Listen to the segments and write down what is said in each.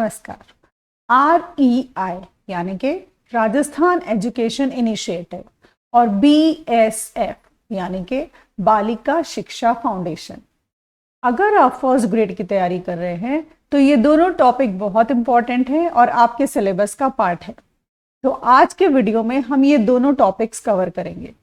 नमस्कार। REI यानी कि राजस्थान एजुकेशन इनिशिएटिव और BSF यानी कि बालिका शिक्षा फाउंडेशन। अगर आप फर्स्ट ग्रेड की तैयारी कर रहे हैं तो ये दोनों टॉपिक बहुत इंपॉर्टेंट हैं और आपके सिलेबस का पार्ट है। तो आज के वीडियो में हम ये दोनों टॉपिक्स कवर करेंगे।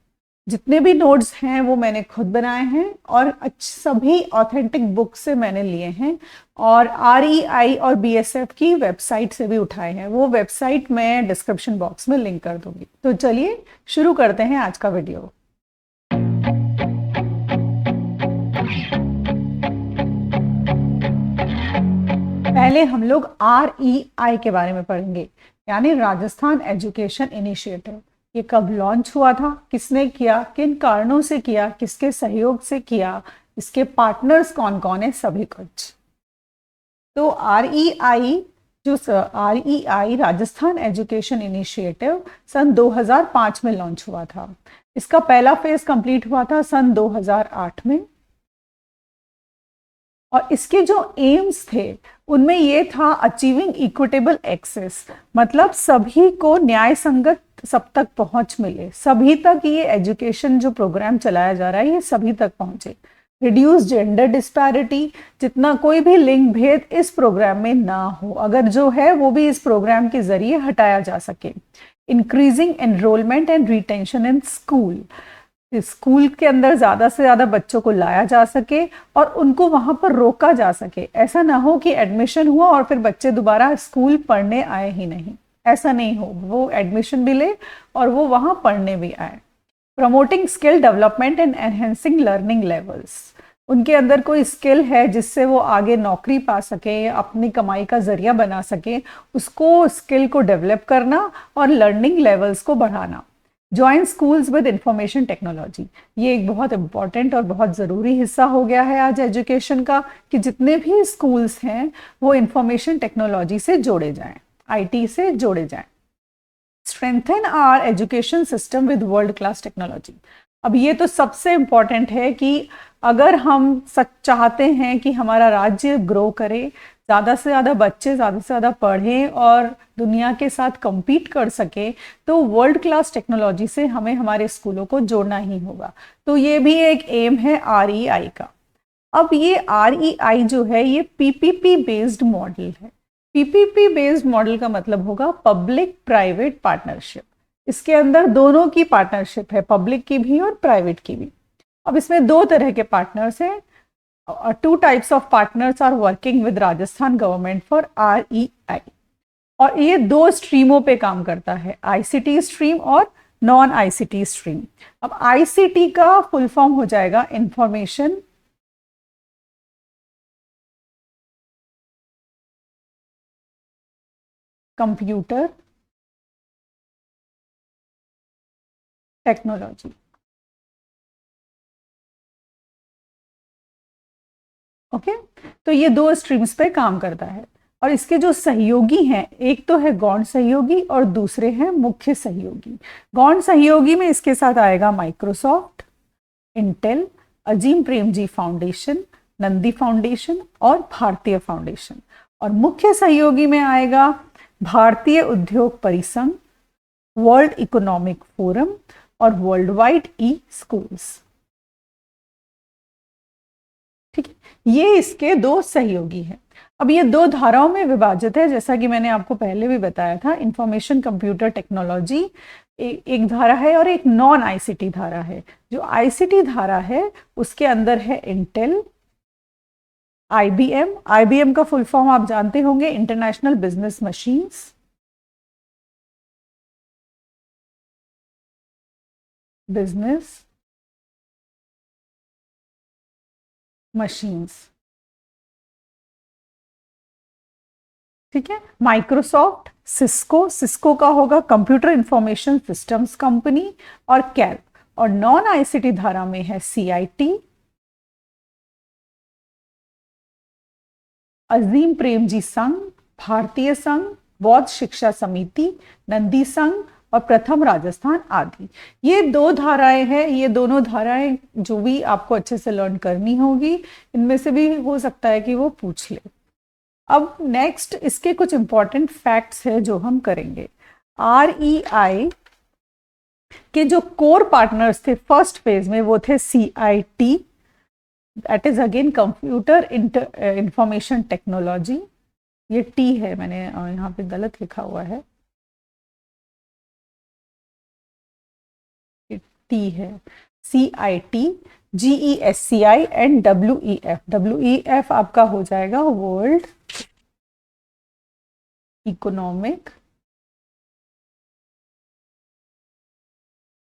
जितने भी नोट्स हैं वो मैंने खुद बनाए हैं और सभी ऑथेंटिक बुक से मैंने लिए हैं और REI और BSF की वेबसाइट से भी उठाए हैं। वो वेबसाइट मैं डिस्क्रिप्शन बॉक्स में लिंक कर दूंगी। तो चलिए शुरू करते हैं आज का वीडियो। पहले हम लोग REI के बारे में पढ़ेंगे, यानी राजस्थान एजुकेशन इनिशिएटिव। ये कब लॉन्च हुआ था, किसने किया, किन कारणों से किया, किसके सहयोग से किया, इसके पार्टनर्स कौन कौन है, सभी कुछ। तो REI राजस्थान एजुकेशन इनिशिएटिव सन 2005 में लॉन्च हुआ था। इसका पहला फेज कंप्लीट हुआ था सन 2008 में और इसके जो एम्स थे उनमें ये था अचीविंग इक्विटेबल एक्सेस, मतलब सभी को न्याय संगत सब तक पहुंच मिले, सभी तक ये एजुकेशन जो प्रोग्राम चलाया जा रहा है ये सभी तक पहुंचे। रिड्यूस जेंडर डिस्पैरिटी, जितना कोई भी लिंग भेद इस प्रोग्राम में ना हो, अगर जो है वो भी इस प्रोग्राम के जरिए हटाया जा सके। Increasing enrolment and retention in school, school के अंदर ज़्यादा से ज़्यादा बच्चों को लाया जा सके और उनको वहाँ पर रोका जा सके। ऐसा ना हो कि एडमिशन हुआ और फिर बच्चे दोबारा स्कूल पढ़ने आए ही नहीं, ऐसा नहीं हो, वो एडमिशन भी ले और वो वहाँ पढ़ने भी आए। Promoting skill development and enhancing learning levels, उनके अंदर कोई स्किल है जिससे वो आगे नौकरी पा सके, अपनी कमाई का जरिया बना सके, उसको स्किल को डेवलप करना और लर्निंग लेवल्स को बढ़ाना। Join schools with information technology, ये एक बहुत इंपॉर्टेंट और बहुत ज़रूरी हिस्सा हो गया है आज एजुकेशन का कि जितने भी स्कूल्स हैं वो इंफॉर्मेशन टेक्नोलॉजी से जोड़े जाएं, IT से जोड़े जाएं। Strengthen our education system with world class technology, अब ये तो सबसे इम्पॉर्टेंट है कि अगर हम सच चाहते हैं कि हमारा राज्य ग्रो करे, ज़्यादा से ज़्यादा बच्चे ज़्यादा से ज़्यादा पढ़ें और दुनिया के साथ compete कर सके, तो वर्ल्ड क्लास टेक्नोलॉजी से हमें हमारे स्कूलों को जोड़ना ही होगा। तो ये भी एक एम है REI का। अब ये REI जो है ये PPP बेस्ड मॉडल है। PPP बेस्ड मॉडल का मतलब होगा पब्लिक प्राइवेट पार्टनरशिप। इसके अंदर दोनों की पार्टनरशिप है, पब्लिक की भी और प्राइवेट की भी। अब इसमें दो तरह के पार्टनर्स हैं। Two types of partners are working with Rajasthan government for REI और ये दो स्ट्रीमों पे काम करता है, ICT स्ट्रीम और नॉन ICT स्ट्रीम। अब ICT का फुल फॉर्म हो जाएगा इंफॉर्मेशन कंप्यूटर टेक्नोलॉजी। ओके, तो ये दो स्ट्रीम्स पे काम करता है और इसके जो सहयोगी हैं, एक तो है गौण सहयोगी और दूसरे हैं मुख्य सहयोगी। गौण सहयोगी में इसके साथ आएगा Microsoft, Intel, Azim Premji foundation, Nandi foundation और भारतीय फाउंडेशन। और मुख्य सहयोगी में आएगा भारतीय उद्योग परिसंघ, वर्ल्ड इकोनॉमिक फोरम और वर्ल्ड वाइड E-स्कूल्स। ठीक है, ये इसके दो सहयोगी हैं। अब ये दो धाराओं में विभाजित है, जैसा कि मैंने आपको पहले भी बताया था। इंफॉर्मेशन कंप्यूटर टेक्नोलॉजी एक धारा है और एक नॉन ICT धारा है। जो ICT धारा है उसके अंदर है इंटेल, IBM का फुल फॉर्म आप जानते होंगे, international business machines, business machines. ठीक है, माइक्रोसॉफ्ट, सिस्को का होगा कंप्यूटर इंफॉर्मेशन सिस्टम्स कंपनी और कैल। और नॉन ICT धारा में है CIT, अजीम प्रेमजी संघ, भारतीय संघ, बौद्ध शिक्षा समिति, नंदी संघ और प्रथम राजस्थान आदि। ये दो धाराएं हैं। ये दोनों धाराएं जो भी आपको अच्छे से लर्न करनी होगी, इनमें से भी हो सकता है कि वो पूछ ले। अब नेक्स्ट इसके कुछ इंपॉर्टेंट फैक्ट्स है जो हम करेंगे। REI के जो कोर पार्टनर्स थे फर्स्ट फेज में वो थे CIT, that is again computer information technology. ये टी है, मैंने यहाँ पे गलत लिखा हुआ है, टी है। CIT, GESCI and WEF। WEF आपका हो जाएगा वर्ल्ड इकोनॉमिक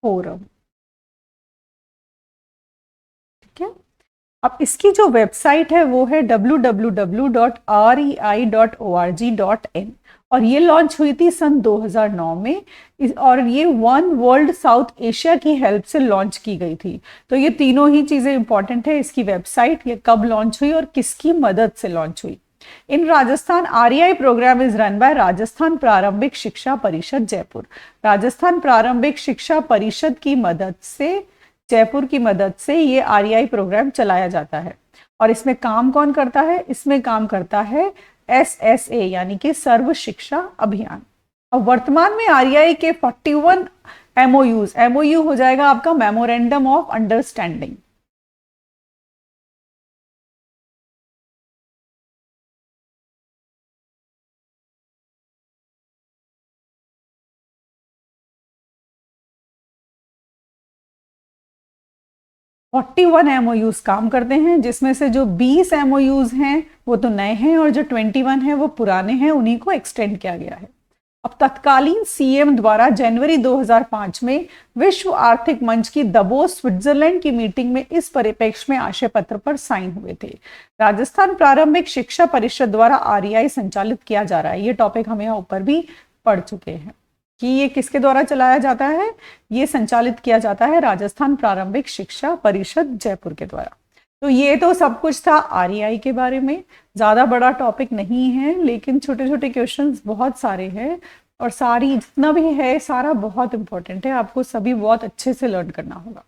फोरम। ठीक है। अब इसकी जो वेबसाइट है वो है www.rei.org.in और ये लॉन्च हुई थी सन 2009 में और ये वन वर्ल्ड साउथ एशिया की हेल्प से लॉन्च की गई थी। तो ये तीनों ही चीजें इंपॉर्टेंट है, इसकी वेबसाइट, ये कब लॉन्च हुई और किसकी मदद से लॉन्च हुई। In Rajasthan REI program is run by Rajasthan Prarambhik Shiksha परिषद जयपुर। राजस्थान प्रारंभिक शिक्षा परिषद की मदद से, जयपुर की मदद से ये REI प्रोग्राम चलाया जाता है। और इसमें काम कौन करता है? इसमें काम करता है SSA यानी कि सर्व शिक्षा अभियान। और वर्तमान में REI के 41 MOUs, MOU हो जाएगा आपका memorandum of understanding. Forty one MOUs काम करते हैं, जिसमें से जो 20 MOUs हैं वो तो नए हैं और जो 21 है वो पुराने हैं, उन्हीं को एक्सटेंड किया गया है। अब तत्कालीन CM द्वारा जनवरी 2005 में विश्व आर्थिक मंच की दबोस स्विट्जरलैंड की मीटिंग में इस परिप्रेक्ष्य में आशय पत्र पर साइन हुए थे। राजस्थान प्रारंभिक शिक्षा परिषद द्वारा REI संचालित किया जा रहा है। ये टॉपिक हम यहाँ ऊपर भी पढ़ चुके हैं कि ये किसके द्वारा चलाया जाता है। ये संचालित किया जाता है राजस्थान प्रारंभिक शिक्षा परिषद जयपुर के द्वारा। तो ये तो सब कुछ था REI के बारे में, ज्यादा बड़ा टॉपिक नहीं है, लेकिन छोटे छोटे क्वेश्चंस बहुत सारे हैं और सारी जितना भी है सारा बहुत इंपॉर्टेंट है, आपको सभी बहुत अच्छे से लर्न करना होगा।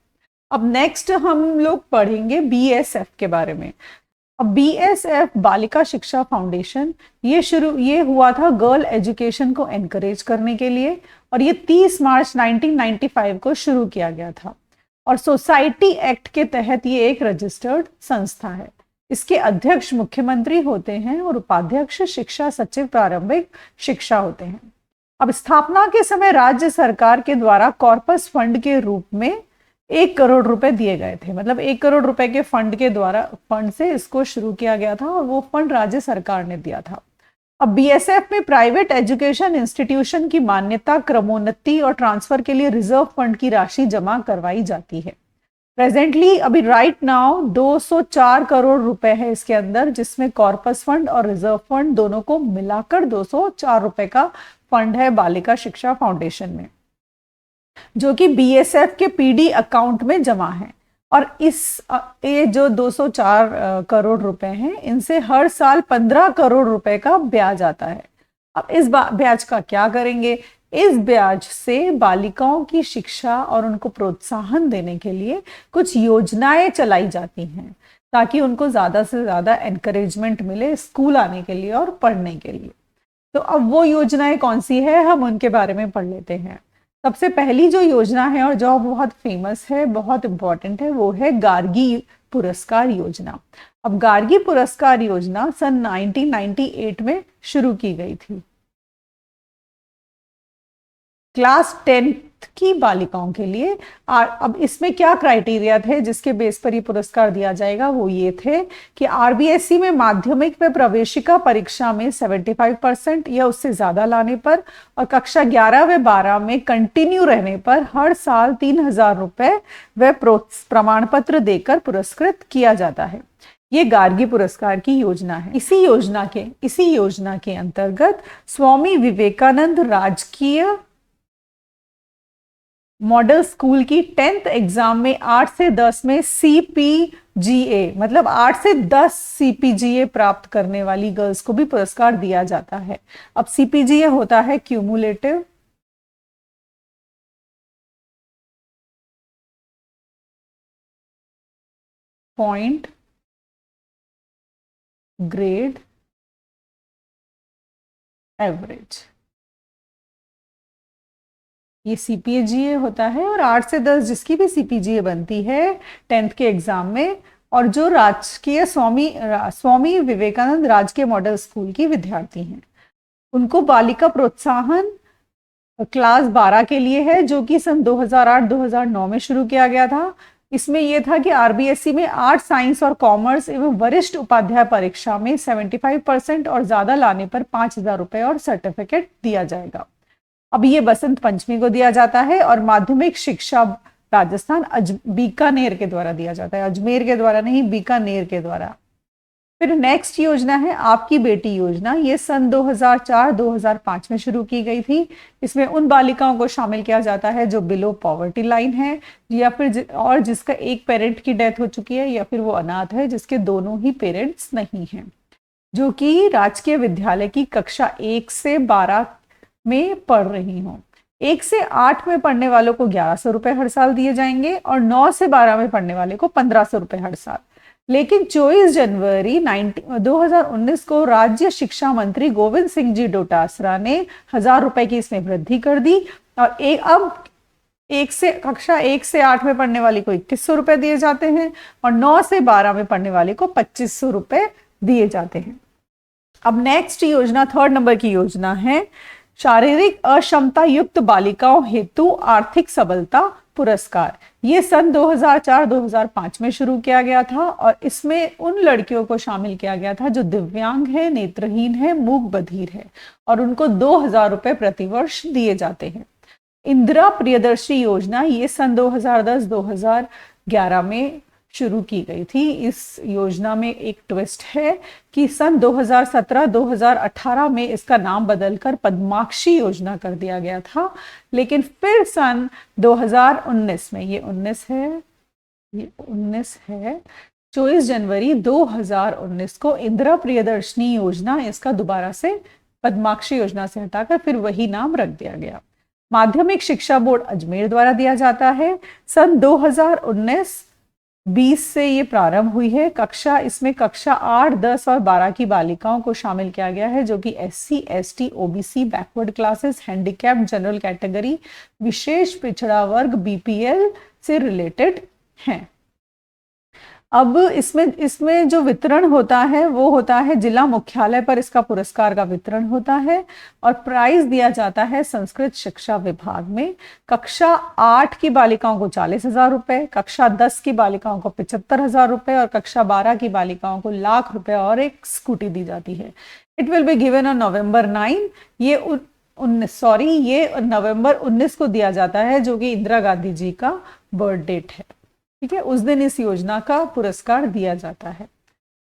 अब नेक्स्ट हम लोग पढ़ेंगे BSF के बारे में। अब BSF बालिका शिक्षा फाउंडेशन ये हुआ था गर्ल एजुकेशन को एनकरेज करने के लिए और ये 30 मार्च 1995 को शुरू किया गया था और सोसाइटी एक्ट के तहत ये एक रजिस्टर्ड संस्था है। इसके अध्यक्ष मुख्यमंत्री होते हैं और उपाध्यक्ष शिक्षा सचिव प्रारंभिक शिक्षा होते हैं। अब स्थापना के समय राज्य सरकार के द्वारा कॉर्पस फंड के रूप में 1 करोड़ रुपए दिए गए थे, मतलब 1 करोड़ रुपए के फंड से इसको शुरू किया गया था और वो फंड राज्य सरकार ने दिया था। अब BSF में प्राइवेट एजुकेशन इंस्टीट्यूशन की मान्यता, क्रमोन्नति और ट्रांसफर के लिए रिजर्व फंड की राशि जमा करवाई जाती है। प्रेजेंटली अभी राइट नाउ 204 करोड़ रुपए है इसके अंदर, जिसमें कॉर्पस फंड और रिजर्व फंड दोनों को मिलाकर 204 रुपए का फंड है बालिका शिक्षा फाउंडेशन में, जो कि BSF के PD अकाउंट में जमा है। और ये जो 204 करोड़ रुपए हैं, इनसे हर साल 15 करोड़ रुपए का ब्याज आता है। अब इस ब्याज का क्या करेंगे? इस ब्याज से बालिकाओं की शिक्षा और उनको प्रोत्साहन देने के लिए कुछ योजनाएं चलाई जाती हैं ताकि उनको ज्यादा से ज्यादा एनकरेजमेंट मिले स्कूल आने के लिए और पढ़ने के लिए। तो अब वो योजनाएं कौन सी है, हम उनके बारे में पढ़ लेते हैं। सबसे पहली जो योजना है और जो बहुत फेमस है, बहुत इंपॉर्टेंट है, वो है गार्गी पुरस्कार योजना। अब गार्गी पुरस्कार योजना सन 1998 में शुरू की गई थी। क्लास 10th की बालिकाओं के लिए। अब इसमें क्या क्राइटेरिया थे जिसके बेस पर ये पुरस्कार दिया जाएगा? वो ये थे कि RBSE में माध्यमिक में प्रवेशिका परीक्षा में 75% या उससे ज्यादा लाने पर और कक्षा 11 व 12 में कंटिन्यू रहने पर हर साल 3000 रुपए व प्रमाण पत्र देकर पुरस्कृत किया जाता है। ये गार्गी पुरस्कार की योजना है। इसी योजना के अंतर्गत स्वामी विवेकानंद राजकीय मॉडल स्कूल की 10th एग्जाम में 8 से 10 में CPGA मतलब 8 से 10 CPGA प्राप्त करने वाली गर्ल्स को भी पुरस्कार दिया जाता है। अब CPGA होता है क्यूमुलेटिव पॉइंट ग्रेड एवरेज। ये सीपीजीए होता है और 8 से 10 जिसकी भी सीपीजीए बनती है 10th के एग्जाम में, और जो राजकीय स्वामी विवेकानंद राजकीय मॉडल स्कूल की विद्यार्थी हैं, उनको बालिका प्रोत्साहन क्लास 12 के लिए है, जो कि सन 2008-2009 में शुरू किया गया था। इसमें यह था कि आरबीएसई में आर्ट, साइंस और कॉमर्स एवं वरिष्ठ उपाध्याय परीक्षा में 75% और ज्यादा लाने पर 5,000 रुपए और सर्टिफिकेट दिया जाएगा। अब ये बसंत पंचमी को दिया जाता है और माध्यमिक शिक्षा राजस्थान बीकानेर के द्वारा दिया जाता है, अजमेर के द्वारा नहीं, बीकानेर के द्वारा। फिर नेक्स्ट योजना है आपकी बेटी योजना। ये सन 2004-2005 में शुरू की गई थी। इसमें उन बालिकाओं को शामिल किया जाता है जो बिलो पॉवर्टी लाइन है, या फिर और जिसका एक पेरेंट की डेथ हो चुकी है, या फिर वो अनाथ है जिसके दोनों ही पेरेंट्स नहीं हैं, जो कि राजकीय विद्यालय की कक्षा 1 से 12 में पढ़ रही हूँ। 1 से 8 में पढ़ने वालों को 1100 रुपए हर साल दिए जाएंगे और 9 से 12 में पढ़ने वाले को 1500 रुपए हर साल। लेकिन 24 जनवरी 2019 को राज्य शिक्षा मंत्री गोविंद सिंह जी डोटासरा ने 1000 रुपए की इसमें वृद्धि कर दी और अब कक्षा 1 से 8 में पढ़ने वाले को 2100 रुपए दिए जाते हैं और 9 से 12 में पढ़ने वाले को 2500 रुपए दिए जाते हैं। अब नेक्स्ट योजना, 3rd नंबर की योजना है शारीरिक अक्षमता युक्त बालिकाओं हेतु आर्थिक सबलता पुरस्कार। ये सन 2004-2005 में शुरू किया गया था और इसमें उन लड़कियों को शामिल किया गया था जो दिव्यांग है, नेत्रहीन है, मूक बधिर है, और उनको 2000 रुपए प्रतिवर्ष दिए जाते हैं। इंदिरा प्रियदर्शी योजना ये सन 2010-2011 में शुरू की गई थी। इस योजना में एक ट्विस्ट है कि सन 2017-2018 में इसका नाम बदलकर पद्माक्षी योजना कर दिया गया था, लेकिन फिर सन 2019 में, ये 19 है 24 जनवरी 2019 को इंदिरा प्रियदर्शनी योजना, इसका दोबारा से पद्माक्षी योजना से हटाकर फिर वही नाम रख दिया गया। माध्यमिक शिक्षा बोर्ड अजमेर द्वारा दिया जाता है। सन 2019-20 से ये प्रारंभ हुई है। इसमें कक्षा 8, 10 और 12 की बालिकाओं को शामिल किया गया है, जो कि SC, ST, OBC, backward classes, handicap, general category, विशेष पिछड़ा वर्ग, BPL से रिलेटेड हैं। अब इसमें जो वितरण होता है वो होता है जिला मुख्यालय पर, इसका पुरस्कार का वितरण होता है और प्राइज दिया जाता है संस्कृत शिक्षा विभाग में। कक्षा 8 की बालिकाओं को 40,000 रुपए, कक्षा 10 की बालिकाओं को 75,000 रुपए और कक्षा 12 की बालिकाओं को 1,00,000 रुपए और एक स्कूटी दी जाती है। It will be given on November 9। ये नवंबर 19 को दिया जाता है, जो कि इंदिरा गांधी जी का बर्थ डेट है। ठीक है, उस दिन इस योजना का पुरस्कार दिया जाता है।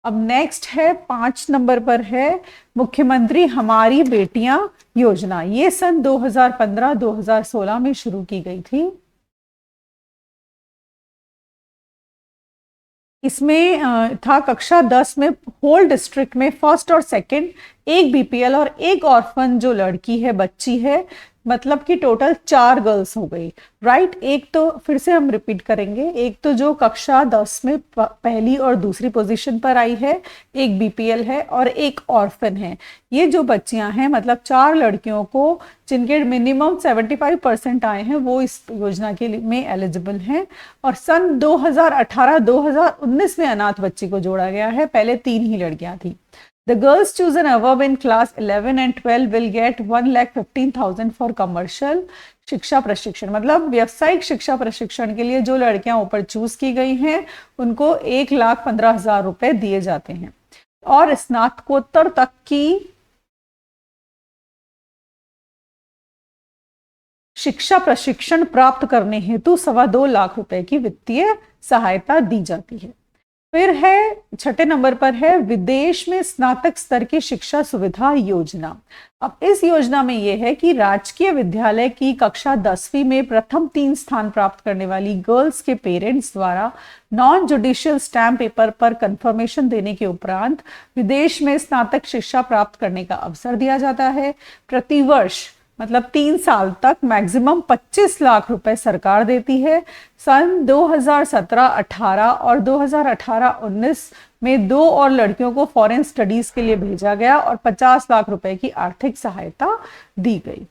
अब नेक्स्ट है 5 नंबर पर है मुख्यमंत्री हमारी बेटियां योजना। ये सन 2015-2016 में शुरू की गई थी। इसमें था कक्षा 10 में होल डिस्ट्रिक्ट में फर्स्ट और सेकंड, एक BPL और एक ऑर्फन जो लड़की है, बच्ची है, मतलब कि टोटल 4 गर्ल्स हो गई, राइट। एक तो फिर से हम रिपीट करेंगे, एक तो जो कक्षा 10 में पहली और दूसरी पोजीशन पर आई है, एक BPL है और एक ऑर्फन है। ये जो बच्चियां हैं, मतलब 4 लड़कियों को जिनके मिनिमम 75% आए हैं, वो इस योजना के लिए में एलिजिबल हैं। और सन 2018-2019 में अनाथ बच्ची को जोड़ा गया है, पहले 3 ही लड़कियां थी। The girls chosen above in class 11 and 12 will get 1,15,000 for commercial शिक्षा प्रशिक्षण, मतलब व्यावसायिक शिक्षा प्रशिक्षण के लिए जो लड़कियां ऊपर चूज की गई हैं उनको 1,15,000 रुपए दिए जाते हैं। और स्नातकोत्तर तक की शिक्षा प्रशिक्षण प्राप्त करने हेतु 2.25 लाख रुपए की वित्तीय सहायता दी जाती है। फिर है 6 नंबर पर है विदेश में स्नातक स्तर की शिक्षा सुविधा योजना। अब इस योजना में यह है कि राजकीय विद्यालय की कक्षा 10वीं में प्रथम 3 स्थान प्राप्त करने वाली गर्ल्स के पेरेंट्स द्वारा नॉन जुडिशियल स्टैम्प पेपर पर कंफर्मेशन देने के उपरांत विदेश में स्नातक शिक्षा प्राप्त करने का अवसर दिया जाता है। प्रतिवर्ष मतलब 3 साल तक मैक्सिमम 25 लाख रुपए सरकार देती है। सन 2017-18 और 2018-19 में 2 और लड़कियों को फॉरेन स्टडीज के लिए भेजा गया और 50 लाख रुपए की आर्थिक सहायता दी गई।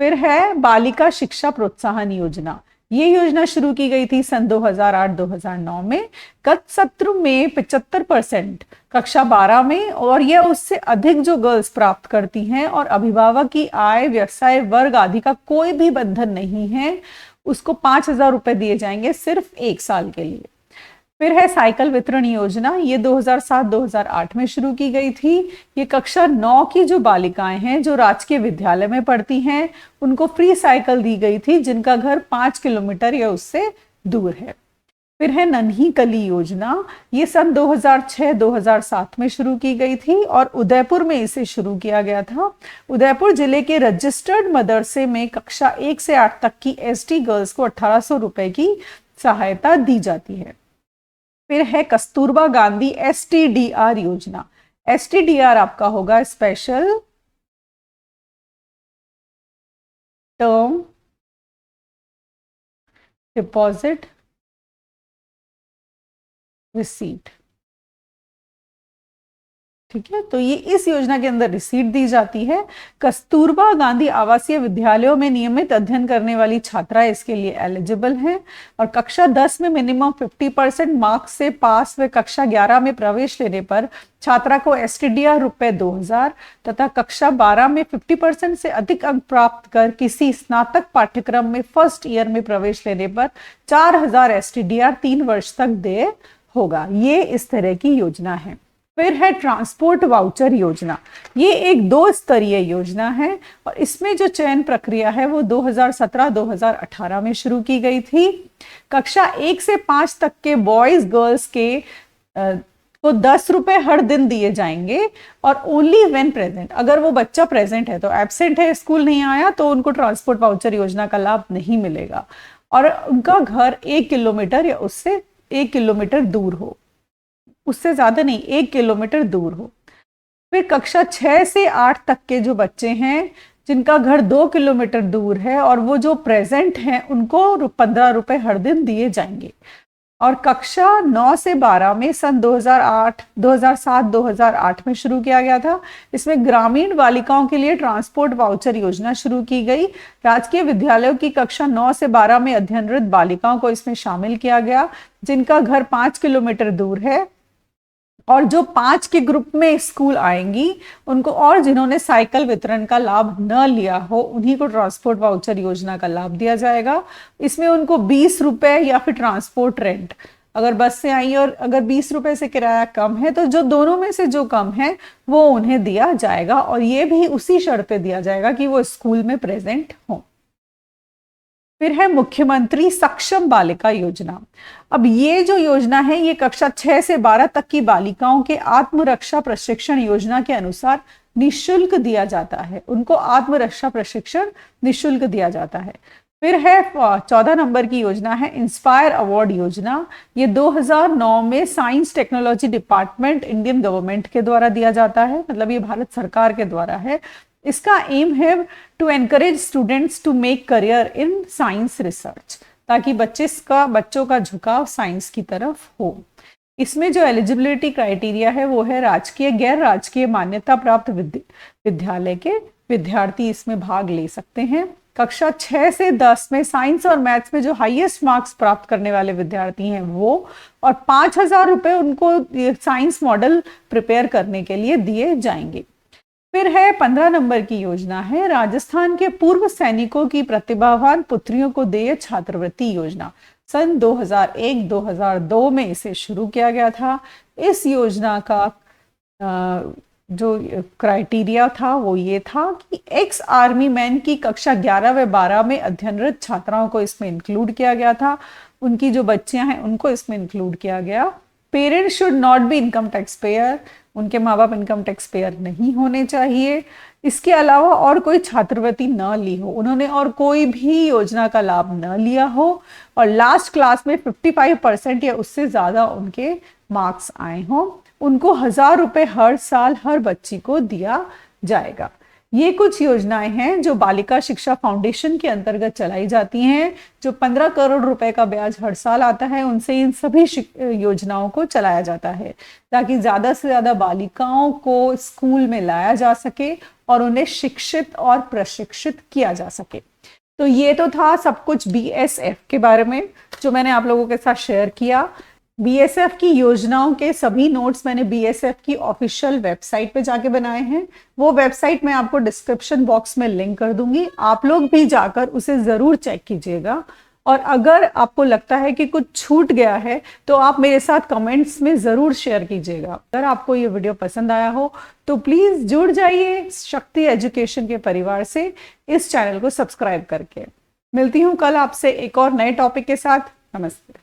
फिर है बालिका शिक्षा प्रोत्साहन योजना। ये योजना शुरू की गई थी सन 2008-2009 में। गत सत्र में 75% कक्षा 12 में और यह उससे अधिक जो गर्ल्स प्राप्त करती हैं और अभिभावक की आय, व्यवसाय, वर्ग आदि का कोई भी बंधन नहीं है, उसको 5,000 रुपए दिए जाएंगे सिर्फ 1 साल के लिए। फिर है साइकिल वितरण योजना। ये 2007-2008 में शुरू की गई थी। ये कक्षा 9 की जो बालिकाएं हैं जो राजकीय विद्यालय में पढ़ती हैं, उनको फ्री साइकिल दी गई थी जिनका घर 5 किलोमीटर या उससे दूर है। फिर है नन्ही कली योजना। ये सन 2006-2007 में शुरू की गई थी और उदयपुर में इसे शुरू किया गया था। उदयपुर जिले के रजिस्टर्ड मदरसे में कक्षा 1 से 8 तक की एसटी गर्ल्स को 1800 रुपए की सहायता दी जाती है। फिर है कस्तूरबा गांधी एसटीडीआर योजना। एसटीडीआर आपका होगा स्पेशल टर्म डिपॉजिट रिसीट। ठीक है, तो ये इस योजना के अंदर रिसीट दी जाती है। कस्तूरबा गांधी आवासीय विद्यालयों में नियमित अध्ययन करने वाली छात्राएं इसके लिए एलिजिबल हैं और कक्षा 10 में मिनिमम 50% मार्क्स से पास व कक्षा 11 में प्रवेश लेने पर छात्रा को एसटीडीआर रुपए 2,000 तथा कक्षा 12 में 50% से अधिक अंक प्राप्त कर किसी स्नातक पाठ्यक्रम में फर्स्ट ईयर में प्रवेश लेने पर 4,000 एसटीडीआर 3 वर्ष तक देय होगा। ये इस तरह की योजना है। फिर है ट्रांसपोर्ट वाउचर योजना। ये एक 2 स्तरीय योजना है और इसमें जो चयन प्रक्रिया है वो 2017-2018 में शुरू की गई थी। कक्षा 1 से 5 तक के बॉयज गर्ल्स के को 10 रुपए हर दिन दिए जाएंगे और ओनली व्हेन प्रेजेंट। अगर वो बच्चा प्रेजेंट है, तो एब्सेंट है, स्कूल नहीं आया, तो उनको ट्रांसपोर्ट वाउचर योजना का लाभ नहीं मिलेगा और उनका घर 1 किलोमीटर या उससे 1 किलोमीटर दूर हो, उससे ज्यादा नहीं, 1 किलोमीटर दूर हो। फिर कक्षा 6 से 8 तक के जो बच्चे हैं जिनका घर 2 किलोमीटर दूर है और वो जो प्रेजेंट हैं उनको 15 रुपए हर दिन दिए जाएंगे। और कक्षा 9 से 12 में सन 2007-2008 में शुरू किया गया था। इसमें ग्रामीण बालिकाओं के लिए ट्रांसपोर्ट वाउचर योजना शुरू की गई। राजकीय विद्यालयों की कक्षा 9 से 12 में अध्ययनरत बालिकाओं को इसमें शामिल किया गया जिनका घर 5 किलोमीटर दूर है और जो 5 के ग्रुप में स्कूल आएंगी उनको, और जिन्होंने साइकिल वितरण का लाभ न लिया हो उन्हीं को ट्रांसपोर्ट वाउचर योजना का लाभ दिया जाएगा। इसमें उनको 20 रुपए या फिर ट्रांसपोर्ट रेंट, अगर बस से आई और अगर 20 रुपए से किराया कम है तो जो दोनों में से जो कम है वो उन्हें दिया जाएगा और ये भी उसी शर्त पे दिया जाएगा कि वो स्कूल में प्रेजेंट हो। फिर है मुख्यमंत्री सक्षम बालिका योजना। अब ये जो योजना है ये कक्षा 6 से 12 तक की बालिकाओं के आत्मरक्षा प्रशिक्षण योजना के अनुसार निःशुल्क दिया जाता है। उनको आत्मरक्षा प्रशिक्षण निःशुल्क दिया जाता है। फिर है 14 नंबर की योजना है इंस्पायर अवार्ड योजना। ये 2009 में science technology department Indian government के द्वारा दिया जाता है, मतलब ये भारत सरकार के द्वारा है। इसका एम है to encourage students to make career in science research, ताकि बच्चों का झुकाव साइंस की तरफ हो। इसमें जो एलिजिबिलिटी क्राइटेरिया है वो है राजकीय, गैर राजकीय मान्यता प्राप्त विद्यालय के विद्यार्थी इसमें भाग ले सकते हैं। कक्षा 6 से 10 में साइंस और मैथ्स में जो हाईएस्ट मार्क्स प्राप्त करने वाले विद्यार्थी हैं वो, और 5,000 रुपए उनको साइंस मॉडल प्रिपेयर करने के लिए दिए जाएंगे। फिर है 15 नंबर की योजना है राजस्थान के पूर्व सैनिकों की प्रतिभावान पुत्रियों को देय छात्रवृत्ति योजना। सन 2001-2002 में इसे शुरू किया गया था। इस योजना का जो क्राइटेरिया था वो ये था कि एक्स आर्मी मैन की कक्षा 11 व 12 में अध्ययनरत छात्राओं को इसमें इंक्लूड किया गया था। उनकी जो बच्चियां हैं उनको इसमें इंक्लूड किया गया। Parents should not be income tax payer, उनके माँ बाप इनकम टैक्स पेयर नहीं होने चाहिए। इसके अलावा और कोई छात्रवृत्ति न ली हो, उन्होंने और कोई भी योजना का लाभ न लिया हो और लास्ट क्लास में 55% या उससे ज्यादा उनके मार्क्स आए हों, उनको 1,000 रुपए हर साल हर बच्ची को दिया जाएगा। ये कुछ योजनाएं हैं जो बालिका शिक्षा फाउंडेशन के अंतर्गत चलाई जाती हैं, जो 15 करोड़ रुपए का ब्याज हर साल आता है, उनसे इन सभी योजनाओं को चलाया जाता है ताकि ज्यादा से ज्यादा बालिकाओं को स्कूल में लाया जा सके और उन्हें शिक्षित और प्रशिक्षित किया जा सके। तो ये तो था सब कुछ बीएसएफ के बारे में जो मैंने आप लोगों के साथ शेयर किया। बीएसएफ की योजनाओं के सभी नोट्स मैंने बीएसएफ की ऑफिशियल वेबसाइट पे जाके बनाए हैं। वो वेबसाइट मैं आपको डिस्क्रिप्शन बॉक्स में लिंक कर दूंगी, आप लोग भी जाकर उसे जरूर चेक कीजिएगा। और अगर आपको लगता है कि कुछ छूट गया है तो आप मेरे साथ कमेंट्स में जरूर शेयर कीजिएगा। अगर आपको ये वीडियो पसंद आया हो तो प्लीज जुड़ जाइए शक्ति एजुकेशन के परिवार से इस चैनल को सब्सक्राइब करके। मिलती हूँ कल आपसे एक और नए टॉपिक के साथ। नमस्ते।